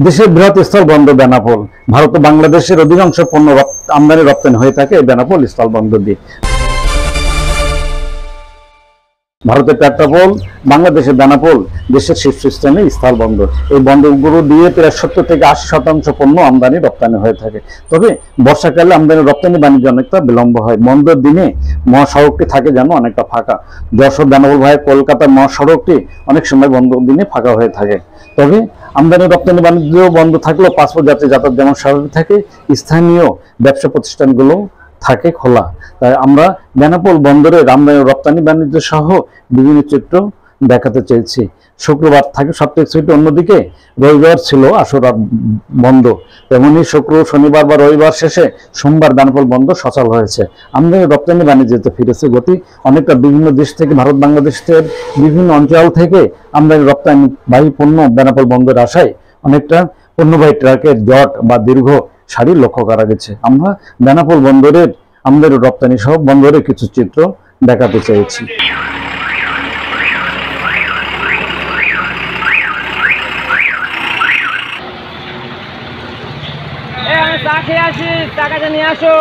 দেশের বৃহৎ স্থলবন্দর বেনাপোল। ভারত ও বাংলাদেশের অধিকাংশ পণ্য আমদানি রপ্তানি হয়ে থাকে বেনাপোল স্থলবন্দর দিয়ে। ভারতের পেট্রাপোল, বাংলাদেশের বেনাপোল দেশের শীর্ষস্থানীয় স্থলবন্দর। এই বন্দরগুলো দিয়ে প্রায় 70 থেকে 80% পণ্য আমদানি রপ্তানি হয়ে থাকে। তবে বর্ষাকালে আমদানি রপ্তানি বাণিজ্য অনেকটা বিলম্ব হয়। বন্দর দিনে মহাসড়কটি থাকে যেন অনেকটা ফাঁকা। যশোর বেনাপোল ভায়া কলকাতার মহাসড়কটি অনেক সময় বন্দর দিনে ফাঁকা হয়ে থাকে। তবে আমদানি রপ্তানি বাণিজ্য বন্ধ থাকলেও পাসপোর্ট যাত্রী যাতায়াত যেমন স্বাভাবিক থাকে, স্থানীয় ব্যবসা প্রতিষ্ঠানগুলো থাকে খোলা। তাই আমরা বেনাপোল বন্দরের আমদানি রপ্তানি বাণিজ্য সহ বিভিন্ন চিত্র দেখাতে চেয়েছি। শুক্রবার থাকে সপ্তাহে ছুটি, অন্যদিকে রবিবার ছিল আশুরা বন্ধ। তেমনি শুক্র, শনিবার বা রবিবার শেষে সোমবার বেনাপোল বন্দর সচল হয়েছে। আমদানি রপ্তানি বাণিজ্যতে ফিরেছে গতি। অনেকটা বিভিন্ন দেশ থেকে, ভারত বাংলাদেশের বিভিন্ন অঞ্চল থেকে আমদানি রপ্তানি বাহী পণ্য বেনাপোল বন্দরে আসায় অনেকটা পণ্যবাহী ট্রাকের জট বা দীর্ঘ সারি লক্ষ্য করা গেছে। আমরা বেনাপোল বন্দরের আমদানি রপ্তানি সহ বন্দরের কিছু চিত্র দেখাতে চেয়েছি। চা খেয়ে আসি, টাকাটা নিয়ে আসো।